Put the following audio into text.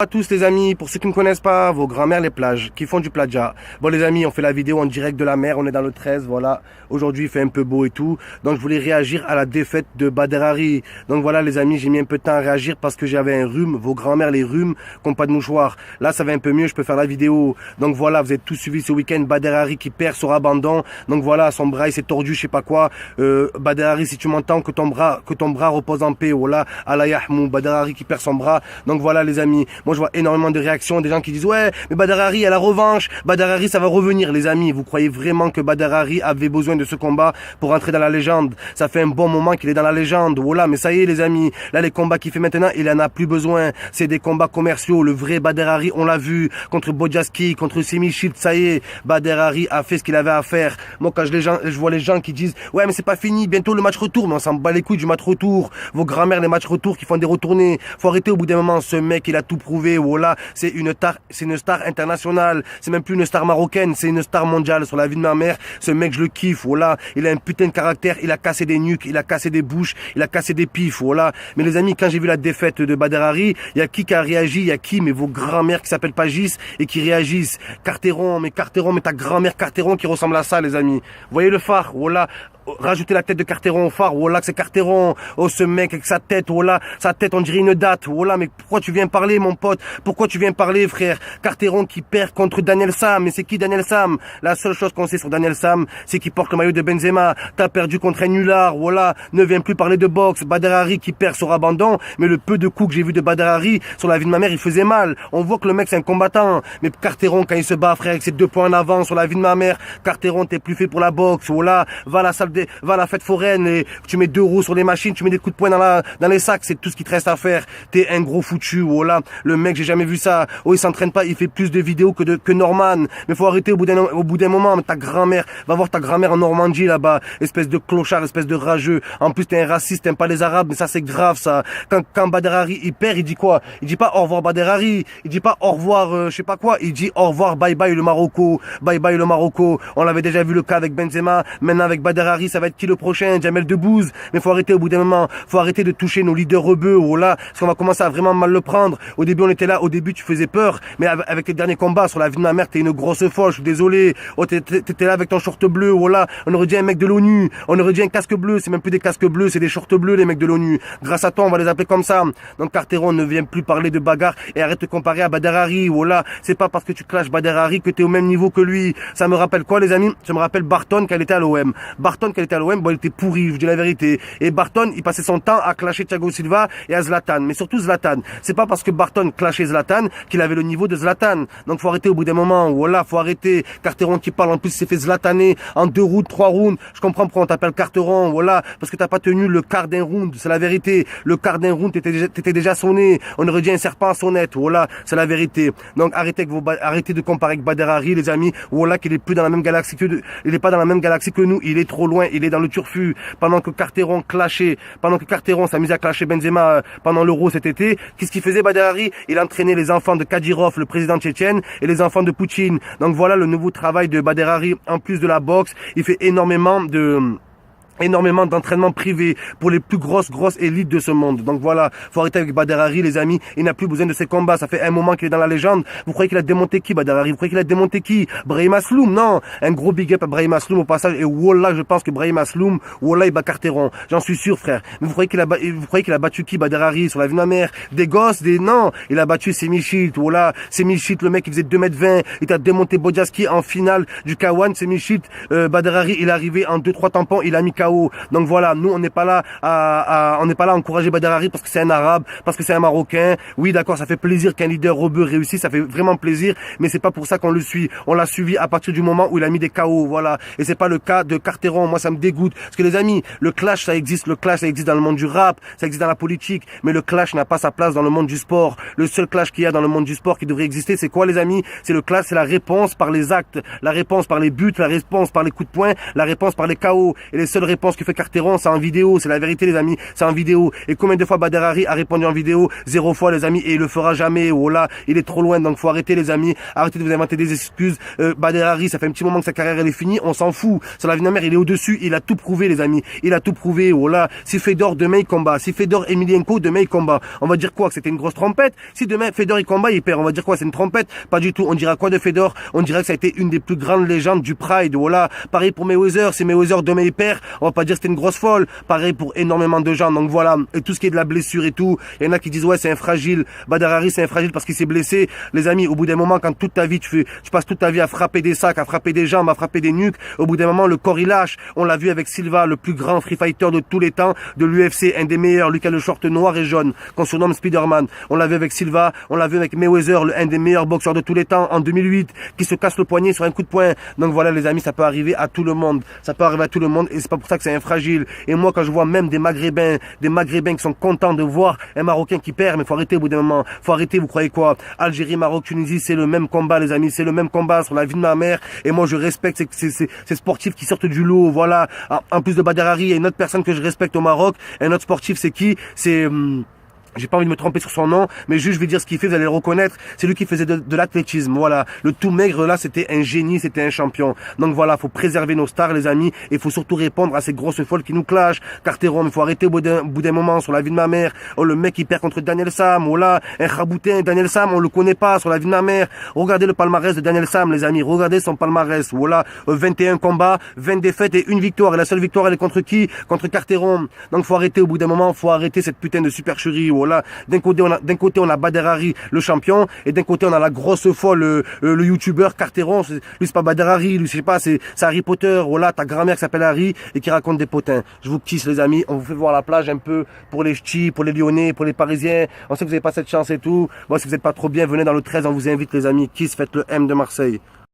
À tous les amis, pour ceux qui ne connaissent pas, vos grands-mères les plages, qui font du plagia. Bon les amis, on fait la vidéo en direct de la mer, on est dans le 13, voilà. Aujourd'hui il fait un peu beau et tout. Donc je voulais réagir à la défaite de Badr Hari. Donc voilà les amis, j'ai mis un peu de temps à réagir parce que j'avais un rhume. Vos grands-mères les rhumes, qui n'ont pas de mouchoir. Là ça va un peu mieux, je peux faire la vidéo. Donc voilà, vous êtes tous suivis ce week-end. Badr Hari qui perd sur abandon. Donc voilà, son bras il s'est tordu, je sais pas quoi. Badr Hari, si tu m'entends, que ton bras repose en paix. Voilà, Allah yahmou, Badr Hari qui perd son bras. Donc voilà les amis, moi je vois énormément de réactions, des gens qui disent ouais mais Badr Hari a la revanche, Badr Hari ça va revenir. Les amis, vous croyez vraiment que Badr Hari avait besoin de ce combat pour entrer dans la légende? Ça fait un bon moment qu'il est dans la légende, voilà. Mais ça y est les amis, là les combats qu'il fait maintenant il en a plus besoin, c'est des combats commerciaux. Le vrai Badr Hari on l'a vu contre Bodjaski, contre Semichit, ça y est, Badr Hari a fait ce qu'il avait à faire. Moi quand je vois les gens qui disent ouais mais c'est pas fini, bientôt le match retour, mais on s'en bat les couilles du match retour. Vos grand-mères les matchs retour qui font des retournées, faut arrêter au bout d'un moment. Ce mec il a tout prouvé, voilà, c'est une star internationale, c'est même plus une star marocaine, c'est une star mondiale sur la vie de ma mère. Ce mec je le kiffe, voilà, il a un putain de caractère, il a cassé des nuques, il a cassé des bouches, il a cassé des pifs, voilà. Mais les amis, quand j'ai vu la défaite de Badr Hari, il y a qui a réagi, il y a qui, mais vos grand-mères qui s'appellent pas Gis et qui réagissent. Carteron, mais ta grand-mère Carteron qui ressemble à ça les amis. Vous voyez le phare, voilà. Rajoutez la tête de Carteron au phare, voilà que c'est Carteron. Oh ce mec avec sa tête, voilà, sa tête on dirait une date, voilà. Mais pourquoi tu viens parler mon pote? Pourquoi tu viens parler frère? Carteron qui perd contre Daniel Sam, mais c'est qui Daniel Sam? La seule chose qu'on sait sur Daniel Sam, c'est qu'il porte le maillot de Benzema. T'as perdu contre un nulard, voilà. Ne viens plus parler de boxe. Badr Hari qui perd sur abandon, mais le peu de coups que j'ai vu de Badr Hari sur la vie de ma mère, il faisait mal. On voit que le mec c'est un combattant, mais Carteron quand il se bat frère avec ses 2 points en avant sur la vie de ma mère, Carteron t'es plus fait pour la boxe, voilà. Va à la fête foraine et tu mets 2 roues sur les machines, tu mets des coups de poing dans les sacs, c'est tout ce qui te reste à faire. T'es un gros foutu, voilà. Le mec, j'ai jamais vu ça. Oh, il s'entraîne pas, il fait plus de vidéos que Norman. Mais faut arrêter au bout d'un moment. Mais ta grand-mère, va voir ta grand-mère en Normandie là-bas. Espèce de clochard, espèce de rageux. En plus, t'es un raciste, t'aimes pas les Arabes, mais ça c'est grave ça. Quand Badr Hari il perd, il dit quoi? Il dit pas au revoir Badr Hari, il dit pas au revoir je sais pas quoi, il dit au revoir, bye bye le Marocco, bye bye le Marocco. On l'avait déjà vu le cas avec Benzema, maintenant avec Badr Hari, ça va être qui le prochain? Jamel Debbouze. Mais faut arrêter au bout d'un moment, faut arrêter de toucher nos leaders rebeux, oh là, parce qu'on va commencer à vraiment mal le prendre. Au début on était là, au début tu faisais peur, mais avec les derniers combats sur la vie de ma mère, t'es une grosse folle, je suis désolé. Oh t'étais là avec ton short bleu, oh là, on aurait dit un mec de l'ONU, on aurait dit un casque bleu, c'est même plus des casques bleus, c'est des shorts bleus les mecs de l'ONU. Grâce à toi on va les appeler comme ça. Donc Carteron ne vient plus parler de bagarre et arrête de comparer à Badr Hari, oh là, c'est pas parce que tu clashes Badr Hari que t'es au même niveau que lui. Ça me rappelle quoi les amis? Ça me rappelle Barton quand il était à l'OM. Barton quand il était à l'OM, bon il était pourri, je dis la vérité. Et Barton, il passait son temps à clasher Thiago Silva et à Zlatan. Mais surtout Zlatan. C'est pas parce que Barton clashait Zlatan qu'il avait le niveau de Zlatan. Donc faut arrêter au bout d'un moment. Voilà, faut arrêter. Carteron qui parle, en plus s'est fait Zlataner en 2 rounds, 3 rounds. Je comprends pourquoi on t'appelle Carteron. Voilà, parce que t'as pas tenu le quart d'un round. C'est la vérité. Le quart d'un round, t'étais déjà sonné. On aurait dit un serpent à sonnette. Voilà, c'est la vérité. Donc arrêtez de comparer avec Badr Hari, les amis. Voilà qu'il est plus dans la même galaxie il est pas dans la même galaxie que nous. Il est trop loin. Il est dans le turfu. Pendant que Carteron s'amusait à clasher Benzema pendant l'Euro cet été, qu'est-ce qu'il faisait Badr Hari? Il entraînait les enfants de Kadyrov, le président tchétchène, et les enfants de Poutine. Donc voilà le nouveau travail de Badr Hari. En plus de la boxe, il fait énormément d'entraînement privé pour les plus grosses élites de ce monde. Donc voilà, faut arrêter avec Badr Hari les amis, il n'a plus besoin de ses combats, ça fait un moment qu'il est dans la légende. Vous croyez qu'il a démonté qui Badr Hari? Vous croyez qu'il a démonté qui? Brahim Asloum? Non, un gros big up à Brahim Asloum au passage, et wallah je pense que Brahim Asloum, wallah il bat Carteron, j'en suis sûr frère. Mais vous croyez qu'il a battu qui Badr Hari sur la vie de ma mère? Des gosses, non, il a battu Semichit, wallah, Semichit le mec il faisait 2m20, il a démonté Bodjaski en finale du K1, Semichit, Badr Hari il est arrivé en 2-3 tampons, il a mis KO. Donc voilà, nous on n'est pas là à encourager Badr Hari parce que c'est un arabe, parce que c'est un marocain. Oui d'accord, ça fait plaisir qu'un leader rebeu réussisse, ça fait vraiment plaisir, mais c'est pas pour ça qu'on le suit. On l'a suivi à partir du moment où il a mis des KO, voilà. Et c'est pas le cas de Carteron. Moi ça me dégoûte parce que les amis, le clash ça existe dans le monde du rap, ça existe dans la politique, mais le clash n'a pas sa place dans le monde du sport. Le seul clash qu'il y a dans le monde du sport qui devrait exister, c'est quoi les amis? C'est le clash, c'est la réponse par les actes, la réponse par les buts, la réponse par les coups de poing, la réponse par les KO. Et les seules réponse que fait Carteron, c'est en vidéo, c'est la vérité les amis, c'est en vidéo. Et combien de fois Badr Hari a répondu en vidéo? 0 fois les amis, et il le fera jamais. Oh là, il est trop loin, donc faut arrêter les amis, arrêtez de vous inventer des excuses. Badr Hari, ça fait un petit moment que sa carrière elle est finie, on s'en fout. Sur la vie de ma mère, il est au-dessus, il a tout prouvé les amis, il a tout prouvé. Oh là, si Fedor demain il combat, si Fedor Emelianenko demain il combat, on va dire quoi? Que c'était une grosse trompette? Si demain Fedor il combat, il perd, on va dire quoi? C'est une trompette? Pas du tout. On dira quoi de Fedor? On dirait que ça a été une des plus grandes légendes du Pride. Voilà. Pareil pour Mayweather. Si Mayweather demain il perd, on va pas dire que c'était une grosse folle. Pareil pour énormément de gens. Donc voilà. Et tout ce qui est de la blessure et tout. Il y en a qui disent ouais c'est un fragile. Badr Hari c'est un fragile parce qu'il s'est blessé. Les amis, au bout d'un moment, quand toute ta vie tu passes toute ta vie à frapper des sacs, à frapper des jambes, à frapper des nuques, au bout d'un moment le corps il lâche. On l'a vu avec Silva, le plus grand free fighter de tous les temps, de l'UFC, un des meilleurs, lui qui a le short noir et jaune, qu'on surnomme Spider-Man. On l'a vu avec Silva, on l'a vu avec Mayweather, un des meilleurs boxeurs de tous les temps, en 2008, qui se casse le poignet sur un coup de poing. Donc voilà les amis, ça peut arriver à tout le monde. Ça peut arriver à tout le monde et c'est pas pour ça que c'est un fragile. Et moi quand je vois même des Maghrébins qui sont contents de voir un Marocain qui perd, mais faut arrêter au bout d'un moment. Faut arrêter, vous croyez quoi? Algérie, Maroc, Tunisie, c'est le même combat les amis, c'est le même combat sur la vie de ma mère. Et moi je respecte ces sportifs qui sortent du lot, voilà. En plus de Badr Hari, il y a une autre personne que je respecte au Maroc. Un autre sportif, c'est qui? C'est... J'ai pas envie de me tromper sur son nom, mais juste je vais dire ce qu'il fait, vous allez le reconnaître. C'est lui qui faisait de l'athlétisme, voilà. Le tout maigre là, c'était un génie, c'était un champion. Donc voilà, faut préserver nos stars les amis, et faut surtout répondre à ces grosses folles qui nous clashent. Carteron, il faut arrêter au bout d'un moment sur la vie de ma mère. Oh le mec qui perd contre Daniel Sam, oh là, un Khaboutin, Daniel Sam, on le connaît pas sur la vie de ma mère. Regardez le palmarès de Daniel Sam les amis, regardez son palmarès, voilà. 21 combats, 20 défaites et une victoire. Et la seule victoire elle est contre qui? Contre Carteron. Donc faut arrêter au bout d'un moment, faut arrêter cette putain de supercherie. Voilà. D'un côté on a Badr Hari le champion et d'un côté on a la grosse folle le youtubeur Carteron. Lui c'est pas Badr Hari, lui je sais pas, c'est Harry Potter. Voilà, ta grand-mère qui s'appelle Harry et qui raconte des potins. Je vous kiss les amis, on vous fait voir la plage un peu pour les ch'tis, pour les Lyonnais, pour les Parisiens. On sait que vous n'avez pas cette chance et tout. Bon si vous n'êtes pas trop bien, venez dans le 13, on vous invite les amis. Kiss, faites le M de Marseille.